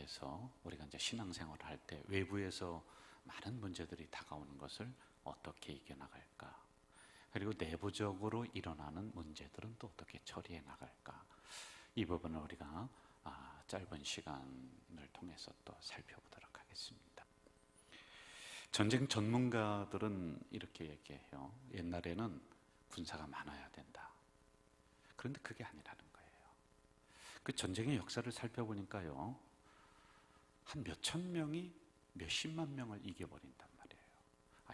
대해서 우리가 이제 신앙생활을 할 때 외부에서 많은 문제들이 다가오는 것을 어떻게 이겨나갈까, 그리고 내부적으로 일어나는 문제들은 또 어떻게 처리해 나갈까, 이 부분을 우리가 짧은 시간을 통해서 또 살펴보도록 하겠습니다. 전쟁 전문가들은 이렇게 얘기해요. 옛날에는 군사가 많아야 된다. 그런데 그게 아니라는 거예요. 그 전쟁의 역사를 살펴보니까요, 한 몇천 명이 몇십만 명을 이겨버린단 말이에요.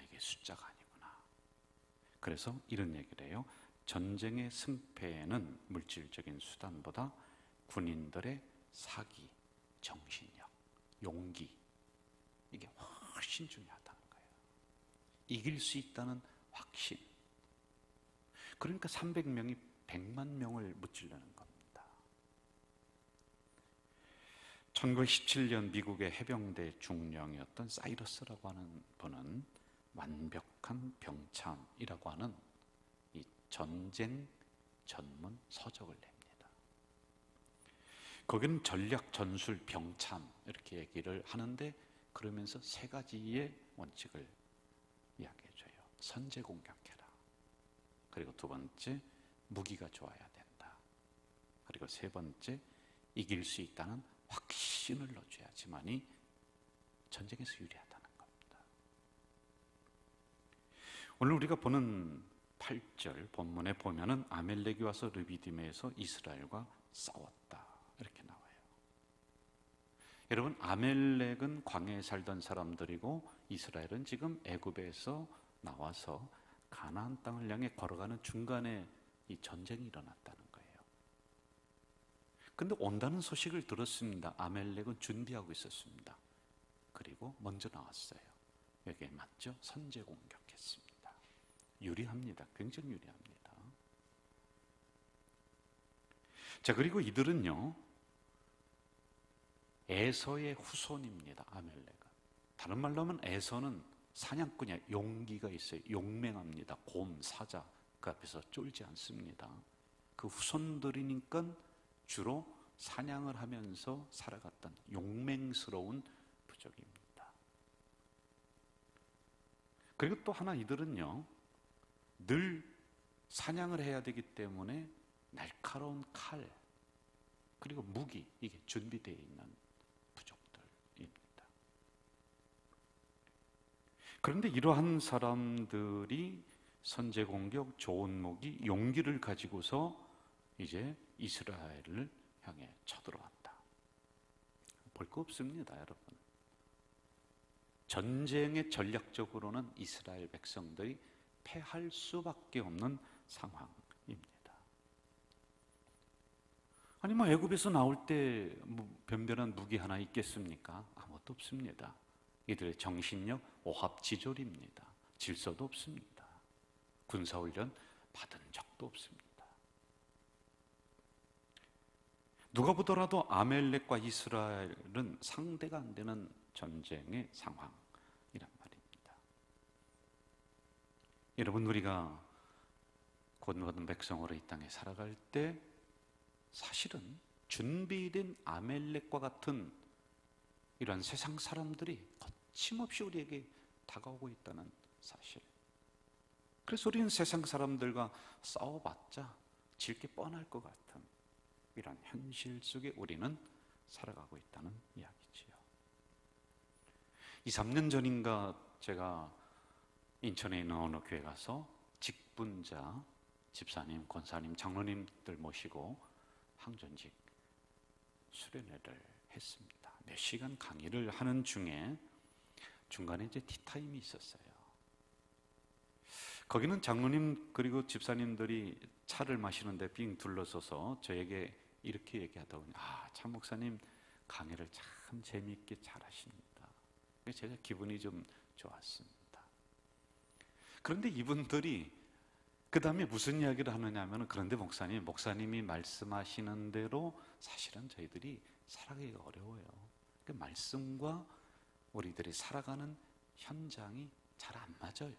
이게 숫자가 아니구나. 그래서 이런 얘기를 해요. 전쟁의 승패에는 물질적인 수단보다 군인들의 사기, 정신력, 용기, 이게 훨씬 중요하다는 거예요. 이길 수 있다는 확신. 그러니까 300명이 100만 명을 무찌르는 겁니다. 1917년 미국의 해병대 중령이었던 사이러스라고 하는 분은 완벽한 병참이라고 하는 이 전쟁 전문 서적을 냅니다. 거기는 전략, 전술, 병참 이렇게 얘기를 하는데, 그러면서 세 가지의 원칙을 이야기해줘요. 선제 공격해라. 그리고 두 번째, 무기가 좋아야 된다. 그리고 세 번째, 이길 수 있다는 확신을 넣어줘야지만이 전쟁에서 유리하다는 겁니다. 오늘 우리가 보는 8절 본문에 보면은 아멜렉이 와서 르비딤에서 이스라엘과 싸웠다 이렇게 나와요. 여러분, 아멜렉은 광야에 살던 사람들이고 이스라엘은 지금 애굽에서 나와서 가나안 땅을 향해 걸어가는 중간에 이 전쟁이 일어났다는 거예요. 근데 온다는 소식을 들었습니다. 아멜렉은 준비하고 있었습니다. 그리고 먼저 나왔어요. 여기에 맞죠? 선제 공격했습니다. 유리합니다. 굉장히 유리합니다. 자, 그리고 이들은요, 에서의 후손입니다. 아멜렉은. 다른 말로 하면 에서는 사냥꾼이야. 용기가 있어요. 용맹합니다. 곰, 사자 그 앞에서 쫄지 않습니다. 그 후손들이니까 주로 사냥을 하면서 살아갔던 용맹스러운 부족입니다. 그리고 또 하나, 이들은요, 늘 사냥을 해야 되기 때문에 날카로운 칼, 그리고 무기, 이게 준비되어 있는 부족들입니다. 그런데 이러한 사람들이 선제 공격, 좋은 무기, 용기를 가지고서 이제 이스라엘을 향해 쳐들어왔다. 볼 거 없습니다, 여러분. 전쟁의 전략적으로는 이스라엘 백성들이 패할 수밖에 없는 상황입니다. 아니 애굽에서 나올 때 변변한 무기 하나 있겠습니까? 아무것도 없습니다. 이들의 정신력 오합지졸입니다. 질서도 없습니다. 군사훈련 받은 적도 없습니다. 누가 보더라도 아멜렉과 이스라엘은 상대가 안 되는 전쟁의 상황이란 말입니다. 여러분, 우리가 구원받은 백성으로 이 땅에 살아갈 때 사실은 준비된 아멜렉과 같은 이러한 세상 사람들이 거침없이 우리에게 다가오고 있다는 사실. 그래서 우리는 세상 사람들과 싸워봤자 질 게 뻔할 것 같은 이런 현실 속에 우리는 살아가고 있다는 이야기지요. 2, 3년 전인가 제가 인천에 있는 어느 교회 가서 직분자 집사님, 권사님, 장로님들 모시고 항전직 수련회를 했습니다. 몇 시간 강의를 하는 중에 중간에 이제 티타임이 있었어요. 거기는 장로님 그리고 집사님들이 차를 마시는데 빙 둘러서서 저에게 이렇게 얘기하더군요. 참 목사님 강의를 참 재미있게 잘 하십니다. 제가 기분이 좀 좋았습니다. 그런데 이분들이 그 다음에 무슨 이야기를 하느냐 하면, 그런데 목사님이 말씀하시는 대로 사실은 저희들이 살아가기가 어려워요. 그 말씀과 우리들이 살아가는 현장이 잘 안 맞아요.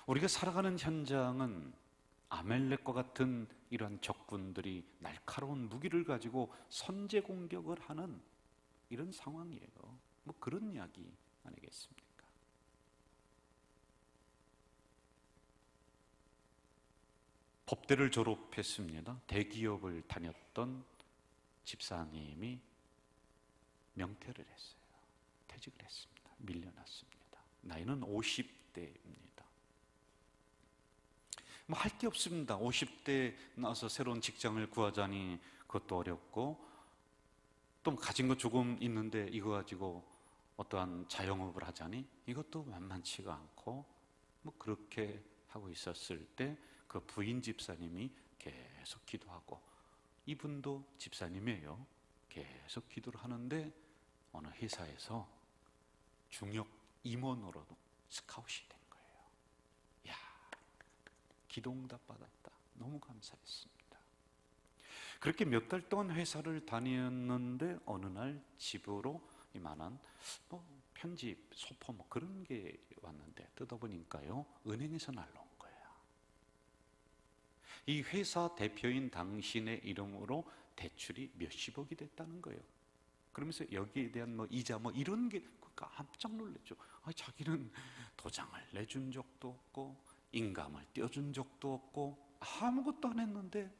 우리가 살아가는 현장은 아멜렉과 같은 이러한 적군들이 날카로운 무기를 가지고 선제 공격을 하는 이런 상황이에요. 뭐 그런 이야기 아니겠습니까? 법대를 졸업했습니다. 대기업을 다녔던 집사님이 명퇴를 했어요. 퇴직을 했습니다. 밀려났습니다. 나이는 50대입니다. 뭐 할 게 없습니다. 50대 나서 새로운 직장을 구하자니 그것도 어렵고, 또 가진 거 조금 있는데 이거 가지고 어떠한 자영업을 하자니 이것도 만만치가 않고, 뭐 그렇게 하고 있었을 때 그 부인 집사님이 계속 기도하고, 이분도 집사님이에요. 계속 기도를 하는데 어느 회사에서 중역 임원으로 스카웃이 된 거예요. 야, 기도응답 받았다. 너무 감사했습니다. 그렇게 몇 달 동안 회사를 다녔는데 어느 날 집으로 이만한 뭐 편집, 소포 뭐 그런 게 왔는데 뜯어보니까요, 은행에서 날라온 거예요. 이 회사 대표인 당신의 이름으로 대출이 몇십억이 됐다는 거예요. 그러면서 여기에 대한 뭐 이자 뭐 이런 게 깜짝 놀랐죠. 자기는 도장을 내준 적도 없고 인감을 떼어준 적도 없고 아무것도 안 했는데,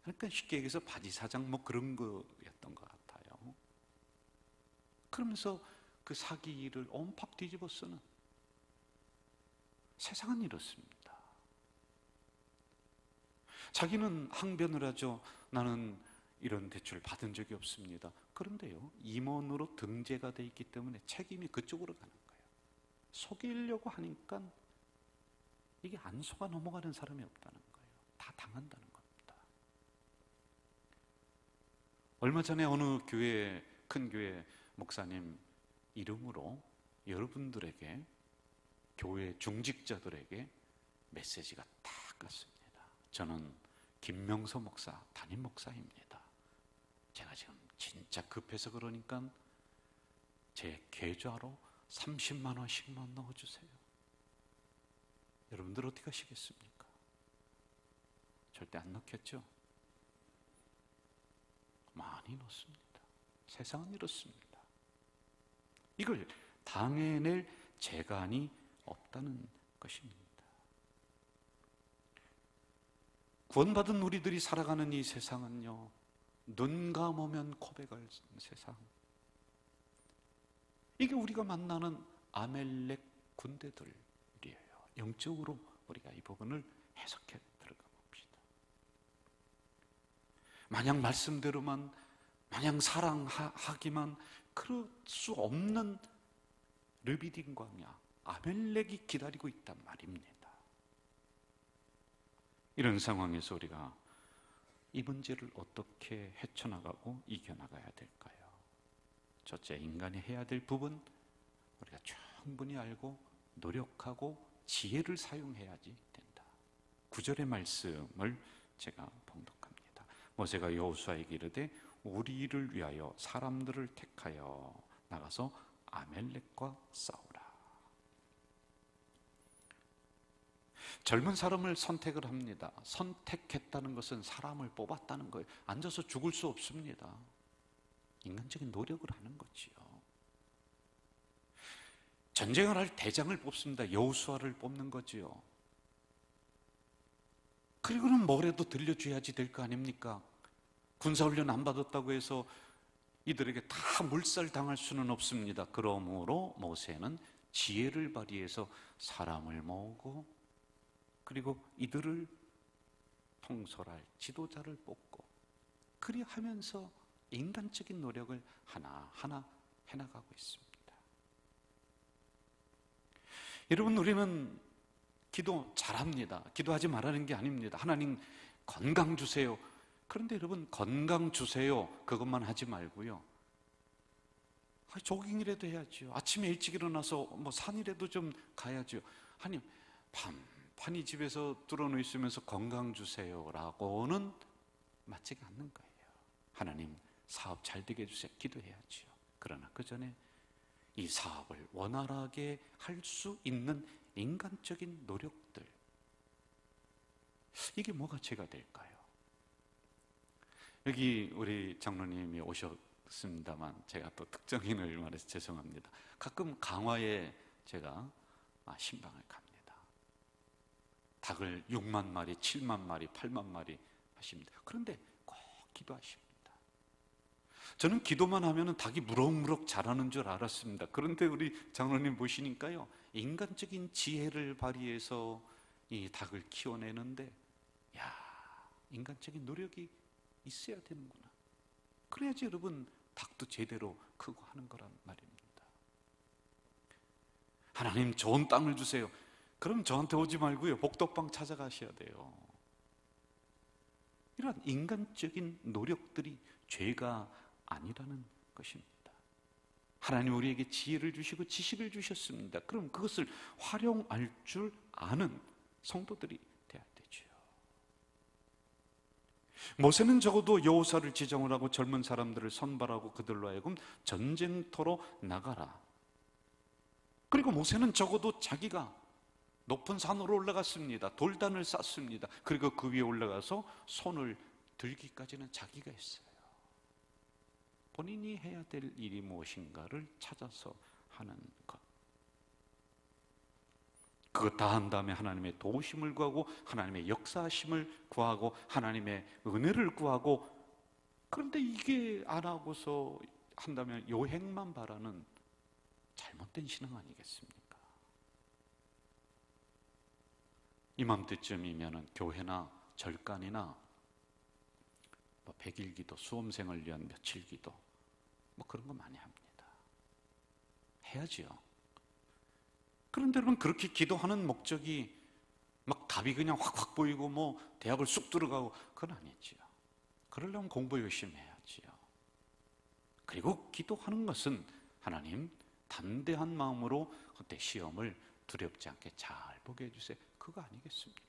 그러니까 쉽게 얘기해서 바지 사장 뭐 그런 거였던 것 같아요. 그러면서 그 사기를 온팍 뒤집어 쓰는, 세상은 이렇습니다. 자기는 항변을 하죠. 나는 이런 대출 받은 적이 없습니다. 그런데요, 임원으로 등재가 돼 있기 때문에 책임이 그쪽으로 가는 거예요. 속이려고 하니까 이게 안 속아 넘어가는 사람이 없다는 거예요. 다 당한다는 겁니다. 얼마 전에 어느 교회, 큰 교회 목사님 이름으로 여러분들에게, 교회 중직자들에게 메시지가 딱 갔습니다. 저는 김명서 목사, 담임 목사입니다. 제가 지금 진짜 급해서 그러니까 제 계좌로 30만 원씩만 넣어주세요. 여러분들 어떻게 하시겠습니까? 절대 안 넣겠죠? 많이 넣습니다. 세상은 이렇습니다. 이걸 당해낼 재간이 없다는 것입니다. 구원받은 우리들이 살아가는 이 세상은요, 눈 감으면 고백할 세상, 이게 우리가 만나는 아멜렉 군대들이에요. 영적으로 우리가 이 부분을 해석해 들어가 봅시다. 마냥 말씀대로만, 마냥 사랑하기만 그럴 수 없는 르비딘 광야, 아멜렉이 기다리고 있단 말입니다. 이런 상황에서 우리가 이 문제를 어떻게 헤쳐나가고 이겨나가야 될까요? 첫째, 인간이 해야 될 부분, 우리가 충분히 알고 노력하고 지혜를 사용해야지 된다. 9절의 말씀을 제가 봉독합니다. 모세가 여호수아에게 이르되 우리를 위하여 사람들을 택하여 나가서 아멜렉과 싸우라. 젊은 사람을 선택을 합니다. 선택했다는 것은 사람을 뽑았다는 거예요. 앉아서 죽을 수 없습니다. 인간적인 노력을 하는 거지요. 전쟁을 할 대장을 뽑습니다. 여호수아를 뽑는 거지요. 그리고는 뭐라도 들려줘야지 될 거 아닙니까? 군사훈련 안 받았다고 해서 이들에게 다 물살당할 수는 없습니다. 그러므로 모세는 지혜를 발휘해서 사람을 모으고, 그리고 이들을 통솔할 지도자를 뽑고, 그리하면서 인간적인 노력을 하나하나 해나가고 있습니다. 여러분, 우리는 기도 잘합니다. 기도하지 말라는 게 아닙니다. 하나님 건강 주세요. 그런데 여러분, 건강 주세요 그것만 하지 말고요, 조깅이라도 해야죠. 아침에 일찍 일어나서 뭐 산이라도 좀 가야죠. 하나님 판이 집에서 뚫어놓여 있으면서 건강 주세요라고는 맞지가 않는 거예요. 하나님 사업 잘 되게 해주세요. 기도해야죠. 그러나 그 전에 이 사업을 원활하게 할 수 있는 인간적인 노력들, 이게 뭐가 죄가 될까요? 여기 우리 장로님이 오셨습니다만 제가 또 특정인을 말해서 죄송합니다. 가끔 강화에 제가 신방을 갑니다. 닭을 6만 마리, 7만 마리, 8만 마리 하십니다. 그런데 꼭 기도하십니다. 저는 기도만 하면 닭이 무럭무럭 자라는 줄 알았습니다. 그런데 우리 장로님 보시니까요, 인간적인 지혜를 발휘해서 이 닭을 키워내는데, 야, 인간적인 노력이 있어야 되는구나. 그래야지 여러분 닭도 제대로 크고 하는 거란 말입니다. 하나님 좋은 땅을 주세요. 그럼 저한테 오지 말고요, 복덕방 찾아가셔야 돼요. 이런 인간적인 노력들이 죄가 아니라는 것입니다. 하나님 우리에게 지혜를 주시고 지식을 주셨습니다. 그럼 그것을 활용할 줄 아는 성도들이 돼야 되죠. 모세는 적어도 여호사를 지정을 하고 젊은 사람들을 선발하고 그들로 하여금 전쟁터로 나가라. 그리고 모세는 적어도 자기가 높은 산으로 올라갔습니다. 돌단을 쌓습니다. 그리고 그 위에 올라가서 손을 들기까지는 자기가 했어요. 본인이 해야 될 일이 무엇인가를 찾아서 하는 것. 그것 다 한 다음에 하나님의 도우심을 구하고 하나님의 역사하심을 구하고 하나님의 은혜를 구하고, 그런데 이게 안 하고서 한다면 요행만 바라는 잘못된 신앙 아니겠습니까? 이맘때쯤이면 교회나 절간이나 백일기도, 수험생을 위한 며칠기도 그런 거 많이 합니다. 해야지요. 그런데 여러분, 그렇게 기도하는 목적이 막 답이 그냥 확확 보이고 대학을 쑥 들어가고 그건 아니지요. 그러려면 공부 열심히 해야지요. 그리고 기도하는 것은 하나님 담대한 마음으로 그때 시험을 두렵지 않게 잘 보게 해주세요. 그거 아니겠습니까?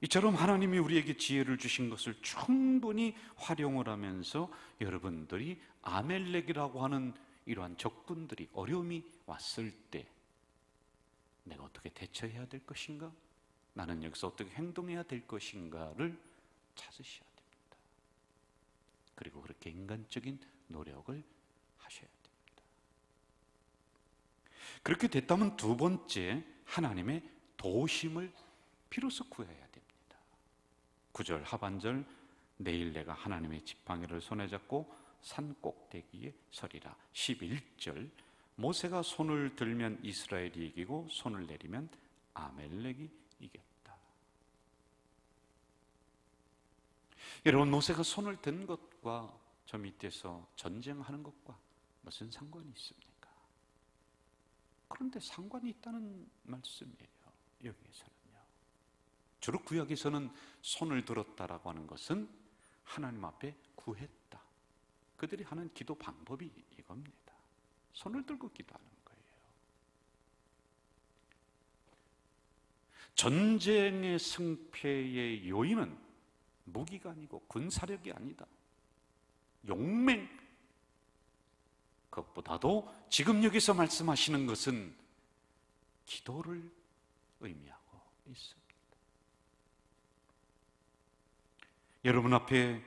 이처럼 하나님이 우리에게 지혜를 주신 것을 충분히 활용을 하면서 여러분들이 아멜렉이라고 하는 이러한 적군들이 어려움이 왔을 때 내가 어떻게 대처해야 될 것인가? 나는 여기서 어떻게 행동해야 될 것인가를 찾으셔야 됩니다. 그리고 그렇게 인간적인 노력을 하셔야 됩니다. 그렇게 됐다면 두 번째, 하나님의 도우심을 비로소 구해야 됩니다. 9절 하반절, 내일 내가 하나님의 지팡이를 손에 잡고 산 꼭대기에 서리라. 11절, 모세가 손을 들면 이스라엘이 이기고 손을 내리면 아멜렉이 이겼다. 여러분, 모세가 손을 든 것과 저 밑에서 전쟁하는 것과 무슨 상관이 있습니까? 그런데 상관이 있다는 말씀이에요. 여기에서는요. 주로 구약에서는 손을 들었다라고 하는 것은 하나님 앞에 구했다. 그들이 하는 기도 방법이 이겁니다. 손을 들고 기도하는 거예요. 전쟁의 승패의 요인은 무기가 아니고 군사력이 아니다. 용맹, 그것보다도 지금 여기서 말씀하시는 것은 기도를 의미하고 있습니다. 여러분 앞에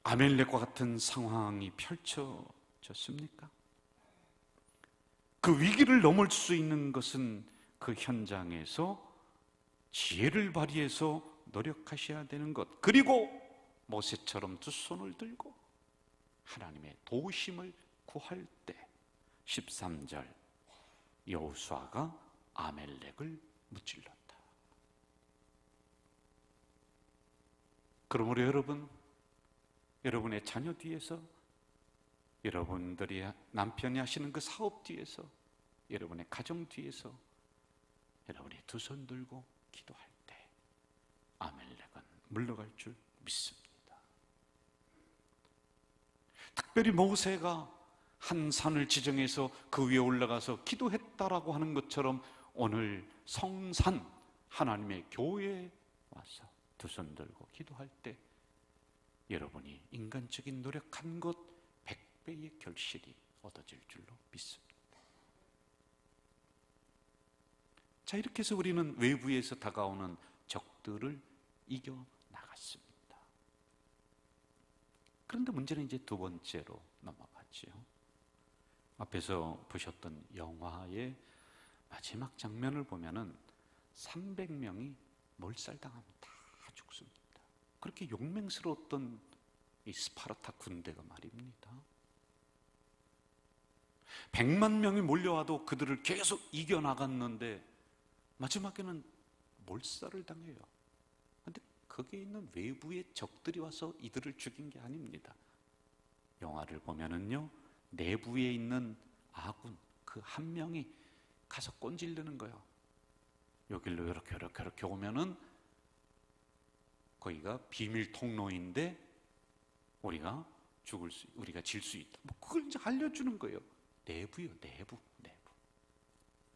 아멜렉과 같은 상황이 펼쳐졌습니까? 그 위기를 넘을 수 있는 것은 그 현장에서 지혜를 발휘해서 노력하셔야 되는 것, 그리고 모세처럼 두 손을 들고 하나님의 도우심을 구할 때 13절, 여호수아가 아멜렉을 무찔렀다. 그러므로 여러분, 여러분의 자녀 뒤에서, 여러분들이 남편이 하시는 그 사업 뒤에서, 여러분의 가정 뒤에서 여러분이 두 손 들고 기도할 때 아멜렉은 물러갈 줄 믿습니다. 특별히 모세가 한 산을 지정해서 그 위에 올라가서 기도했다라고 하는 것처럼 오늘 성산 하나님의 교회에 와서 두 손 들고 기도할 때 여러분이 인간적인 노력한 것 100배의 결실이 얻어질 줄로 믿습니다. 자, 이렇게 해서 우리는 외부에서 다가오는 적들을 이겨 나갔습니다. 그런데 문제는 이제 두 번째로 넘어갔지요. 앞에서 보셨던 영화의 마지막 장면을 보면은 300명이 몰살당하면 다 죽습니다. 그렇게 용맹스러웠던 이 스파르타 군대가 말입니다. 100만 명이 몰려와도 그들을 계속 이겨나갔는데 마지막에는 몰살을 당해요. 그런데 거기에 있는 외부의 적들이 와서 이들을 죽인 게 아닙니다. 영화를 보면은요, 내부에 있는 아군 그 한 명이 가서 꼰질르는 거예요. 여길로 이렇게 오면은 거기가 비밀 통로인데 우리가 질 수 있다. 뭐 그걸 이제 알려주는 거예요. 내부요, 내부.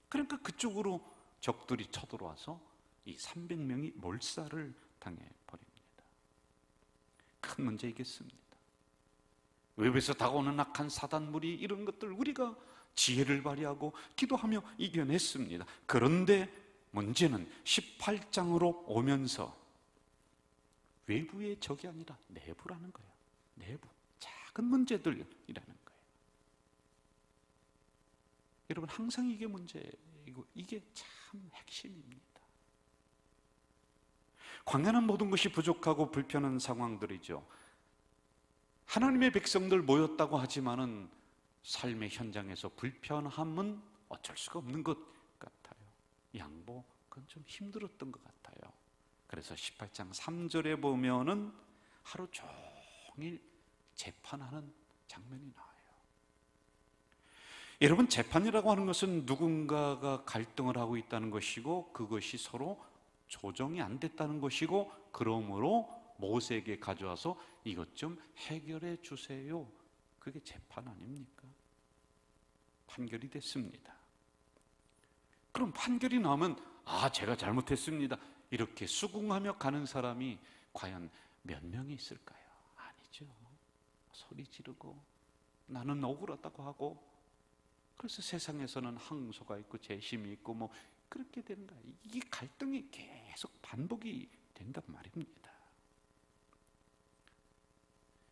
그러니까 그쪽으로 적들이 쳐들어와서 이 300명이 몰살을 당해버립니다. 큰 문제이겠습니다. 외부에서 다가오는 악한 사단무리, 이런 것들 우리가 지혜를 발휘하고 기도하며 이겨냈습니다. 그런데 문제는 18장으로 오면서 외부의 적이 아니라 내부라는 거예요. 내부, 작은 문제들이라는 거예요. 여러분, 항상 이게 문제이고 이게 참 핵심입니다. 광야는 모든 것이 부족하고 불편한 상황들이죠. 하나님의 백성들 모였다고 하지만은 삶의 현장에서 불편함은 어쩔 수가 없는 것 같아요. 양보, 그건 좀 힘들었던 것 같아요. 그래서 18장 3절에 보면은 하루 종일 재판하는 장면이 나와요. 여러분, 재판이라고 하는 것은 누군가가 갈등을 하고 있다는 것이고 그것이 서로 조정이 안 됐다는 것이고, 그러므로 모세에게 가져와서 이것 좀 해결해 주세요. 그게 재판 아닙니까? 판결이 됐습니다. 그럼 판결이 나오면 제가 잘못했습니다, 이렇게 수긍하며 가는 사람이 과연 몇 명이 있을까요? 아니죠. 소리 지르고 나는 억울하다고 하고, 그래서 세상에서는 항소가 있고 재심이 있고 뭐 그렇게 되는 거예요. 이 갈등이 계속 반복이 된단 말입니다.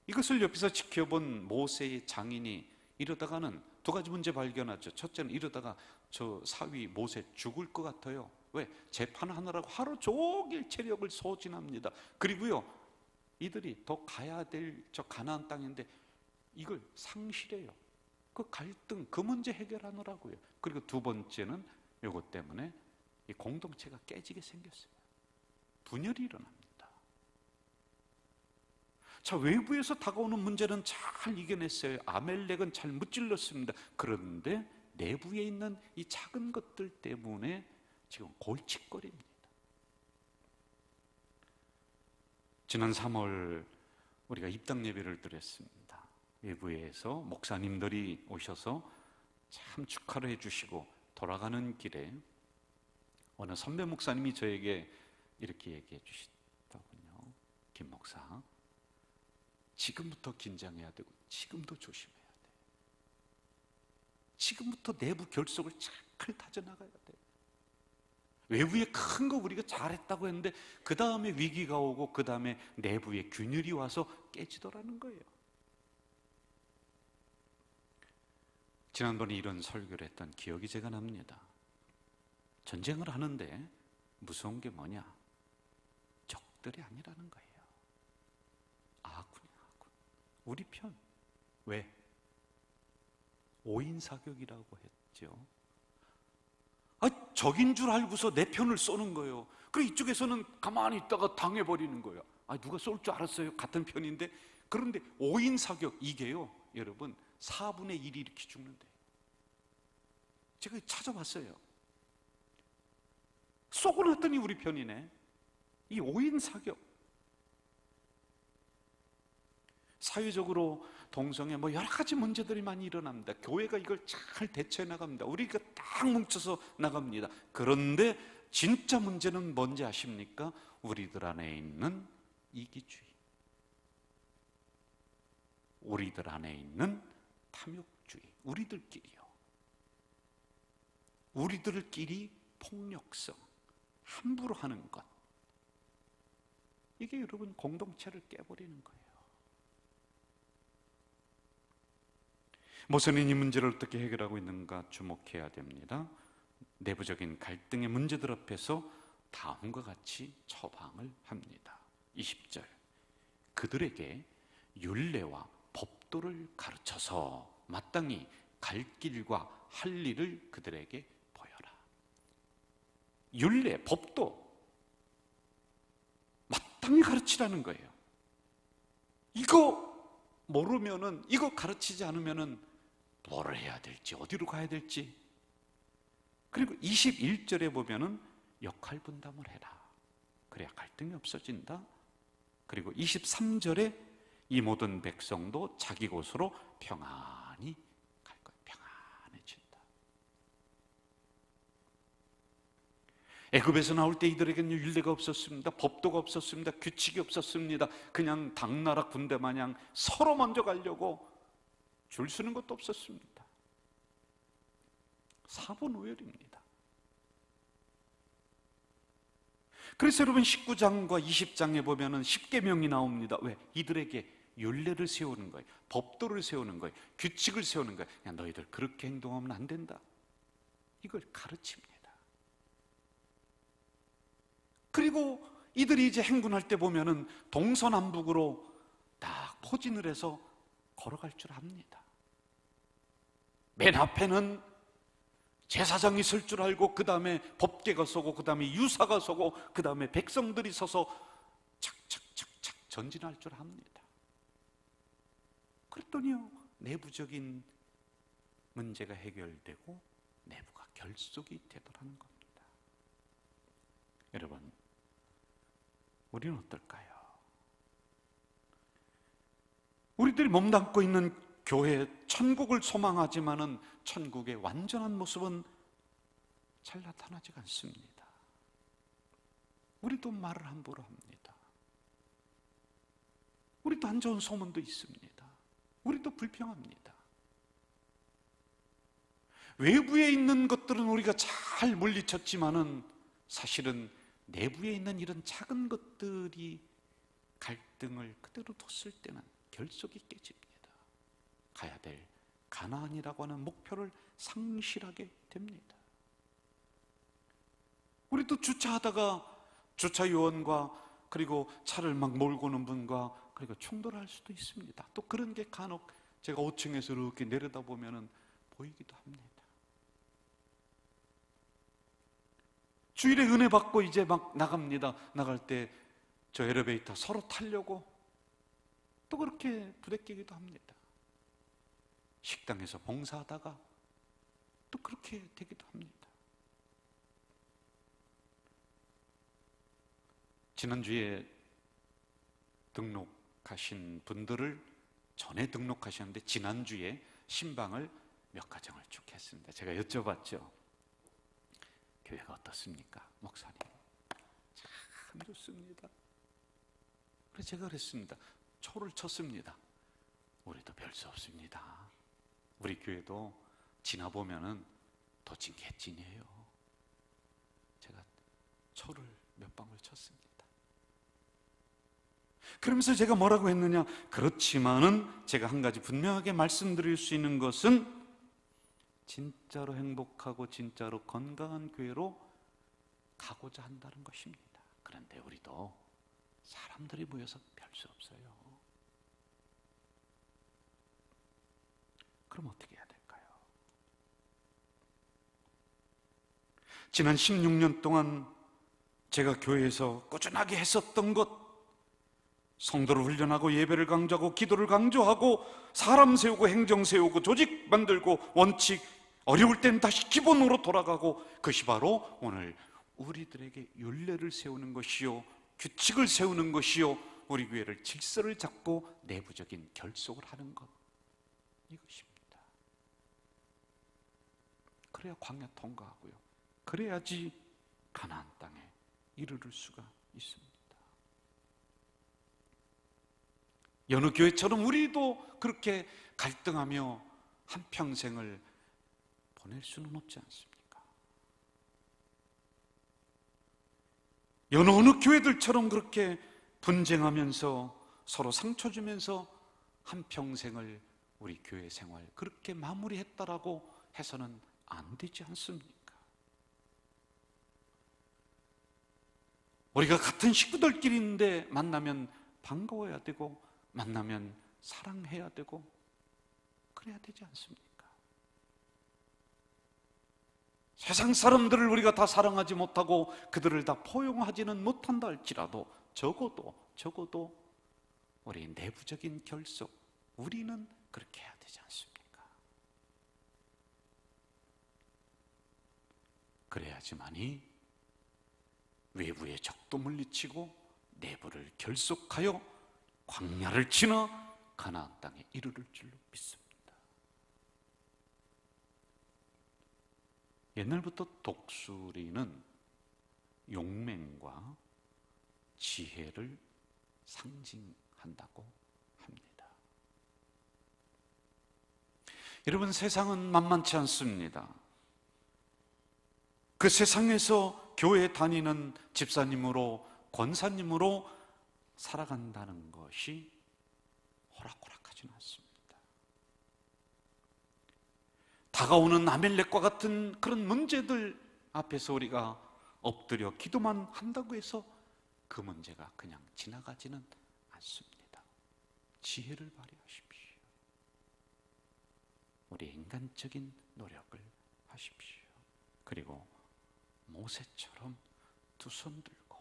이것을 옆에서 지켜본 모세의 장인이 이러다가는 두 가지 문제 발견하죠. 첫째는 이러다가 저 사위 모세 죽을 것 같아요. 왜? 재판하느라고 하루 종일 체력을 소진합니다. 그리고요, 이들이 더 가야 될 저 가나안 땅인데 이걸 상실해요. 그 갈등, 그 문제 해결하느라고요. 그리고 두 번째는 이것 때문에 이 공동체가 깨지게 생겼어요. 분열이 일어납니다. 자, 외부에서 다가오는 문제는 잘 이겨냈어요. 아멜렉은 잘 무찔렀습니다. 그런데 내부에 있는 이 작은 것들 때문에 지금 골칫거립니다. 지난 3월 우리가 입당 예배를 드렸습니다. 외부에서 목사님들이 오셔서 참 축하를 해주시고, 돌아가는 길에 어느 선배 목사님이 저에게 이렇게 얘기해 주시더군요. 김 목사, 지금부터 긴장해야 되고 지금도 조심해야 돼. 지금부터 내부 결속을 잘 다져나가야 돼. 외부에 큰 거 우리가 잘했다고 했는데 그 다음에 위기가 오고 그 다음에 내부에 균열이 와서 깨지더라는 거예요. 지난번에 이런 설교를 했던 기억이 제가 납니다. 전쟁을 하는데 무서운 게 뭐냐? 적들이 아니라는 거예요. 아군이야, 아군. 우리 편. 왜? 오인사격이라고 했죠. 적인 줄 알고서 내 편을 쏘는 거예요. 그리고 이쪽에서는 가만히 있다가 당해버리는 거예요. 누가 쏠 줄 알았어요. 같은 편인데. 그런데 오인사격, 이게요, 여러분 4분의 1이 이렇게 죽는데, 제가 찾아봤어요. 쏘고 났더니 우리 편이네. 이 오인사격. 사회적으로 동성애 뭐 여러 가지 문제들이 많이 일어납니다. 교회가 이걸 잘 대처해 나갑니다. 우리가 딱 뭉쳐서 나갑니다. 그런데 진짜 문제는 뭔지 아십니까? 우리들 안에 있는 이기주의, 우리들 안에 있는 탐욕주의, 우리들끼리 폭력성, 함부로 하는 것, 이게 여러분 공동체를 깨버리는 거예요. 모세는 이 문제를 어떻게 해결하고 있는가 주목해야 됩니다. 내부적인 갈등의 문제들 앞에서 다음과 같이 처방을 합니다. 20절, 그들에게 율례와 법도를 가르쳐서 마땅히 갈 길과 할 일을 그들에게 보여라. 율례, 법도 마땅히 가르치라는 거예요. 이거 모르면은, 이거 가르치지 않으면은 뭐를 해야 될지, 어디로 가야 될지. 그리고 21절에 보면은 역할 분담을 해라. 그래야 갈등이 없어진다. 그리고 23절에 이 모든 백성도 자기 곳으로 평안히 갈 거야. 평안해진다. 애굽에서 나올 때 이들에게는 율례가 없었습니다. 법도가 없었습니다. 규칙이 없었습니다. 그냥 당나라 군대 마냥 서로 먼저 가려고 줄 서는 것도 없었습니다. 사본오열입니다. 그래서 여러분 19장과 20장에 보면은 10계명이 나옵니다. 왜? 이들에게 율례를 세우는 거예요. 법도를 세우는 거예요. 규칙을 세우는 거예요. 야, 너희들 그렇게 행동하면 안 된다. 이걸 가르칩니다. 그리고 이들이 이제 행군할 때 보면은 동서남북으로 딱 포진을 해서 걸어갈 줄 압니다. 맨 앞에는 제사장이 설 줄 알고, 그 다음에 법궤가 서고, 그 다음에 유사가 서고, 그 다음에 백성들이 서서 착착착착 전진할 줄 압니다. 그랬더니요, 내부적인 문제가 해결되고 내부가 결속이 되더라는 겁니다. 여러분, 우리는 어떨까요? 우리들이 몸담고 있는 교회, 천국을 소망하지만은 천국의 완전한 모습은 잘 나타나지 않습니다. 우리도 말을 함부로 합니다. 우리도 안 좋은 소문도 있습니다. 우리도 불평합니다. 외부에 있는 것들은 우리가 잘 물리쳤지만은 사실은 내부에 있는 이런 작은 것들이 갈등을 그대로 뒀을 때는 결속이 깨집니다. 가야 될 가나안이라고 하는 목표를 상실하게 됩니다. 우리도 주차하다가 주차요원과 그리고 차를 막 몰고 오는 분과 그리고 충돌할 수도 있습니다. 또 그런 게 간혹 제가 5층에서 이렇게 내려다보면 보이기도 합니다. 주일에 은혜 받고 이제 막 나갑니다. 나갈 때 저 엘리베이터 서로 타려고 또 그렇게 부대끼기도 합니다. 식당에서 봉사하다가 또 그렇게 되기도 합니다. 지난주에 등록하신 분들을 전에 등록하셨는데 지난주에 신방을 몇 가정을 쭉 했습니다. 제가 여쭤봤죠. 교회가 어떻습니까? 목사님, 참 좋습니다. 그래서 제가 그랬습니다. 초를 쳤습니다. 우리도 별 수 없습니다. 우리 교회도 지나보면은 도찐 개찐이에요. 제가 초를 몇 방울 쳤습니다. 그러면서 제가 뭐라고 했느냐? 그렇지만은 제가 한 가지 분명하게 말씀드릴 수 있는 것은 진짜로 행복하고 진짜로 건강한 교회로 가고자 한다는 것입니다. 그런데 우리도 사람들이 모여서 별 수 없어요. 그럼 어떻게 해야 될까요? 지난 16년 동안 제가 교회에서 꾸준하게 했었던 것, 성도를 훈련하고 예배를 강조하고 기도를 강조하고 사람 세우고 행정 세우고 조직 만들고 원칙, 어려울 땐 다시 기본으로 돌아가고, 그것이 바로 오늘 우리들에게 율례를 세우는 것이요, 규칙을 세우는 것이요, 우리 교회를 질서를 잡고 내부적인 결속을 하는 것, 이것입니다. 그래야 광야 통과하고요, 그래야지 가나안 땅에 이르를 수가 있습니다. 여느 교회처럼 우리도 그렇게 갈등하며 한평생을 보낼 수는 없지 않습니까? 어느 교회들처럼 그렇게 분쟁하면서 서로 상처 주면서 한평생을 우리 교회 생활 그렇게 마무리했다라고 해서는 안 되지 않습니까? 우리가 같은 식구들끼리인데 만나면 반가워야 되고 만나면 사랑해야 되고 그래야 되지 않습니까? 세상 사람들을 우리가 다 사랑하지 못하고 그들을 다 포용하지는 못한다 할지라도 적어도 우리 내부적인 결속, 우리는 그렇게 해야 되지 않습니까? 그래야지만이 외부의 적도 물리치고 내부를 결속하여 광야를 지나 가나안 땅에 이르를 줄로 믿습니다. 옛날부터 독수리는 용맹과 지혜를 상징한다고 합니다. 여러분, 세상은 만만치 않습니다. 그 세상에서 교회 다니는 집사님으로 권사님으로 살아간다는 것이 호락호락하지는 않습니다. 다가오는 아멜렉과 같은 그런 문제들 앞에서 우리가 엎드려 기도만 한다고 해서 그 문제가 그냥 지나가지는 않습니다. 지혜를 발휘하십시오. 우리 인간적인 노력을 하십시오. 그리고 모세처럼 두 손 들고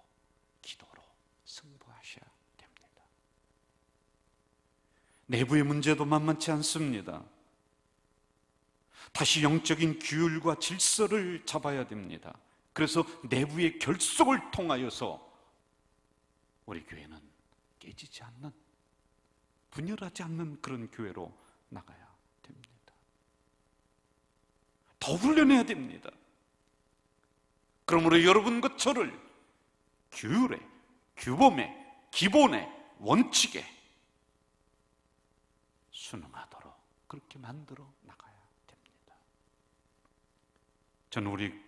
기도로 승부하셔야 됩니다. 내부의 문제도 만만치 않습니다. 다시 영적인 규율과 질서를 잡아야 됩니다. 그래서 내부의 결속을 통하여서 우리 교회는 깨지지 않는, 분열하지 않는 그런 교회로 나가야 됩니다. 더 훈련해야 됩니다. 그러므로 여러분과 저를 규율에, 규범에, 기본에, 원칙에 순응하도록 그렇게 만들어 나가야 됩니다. 저는 우리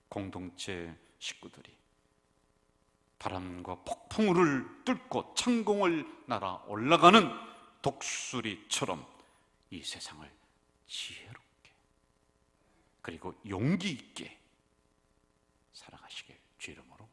공동체 식구들이 바람과 폭풍우를 뚫고 창공을 날아 올라가는 독수리처럼 이 세상을 지혜롭게 그리고 용기 있게 살아가시길 주 이름으로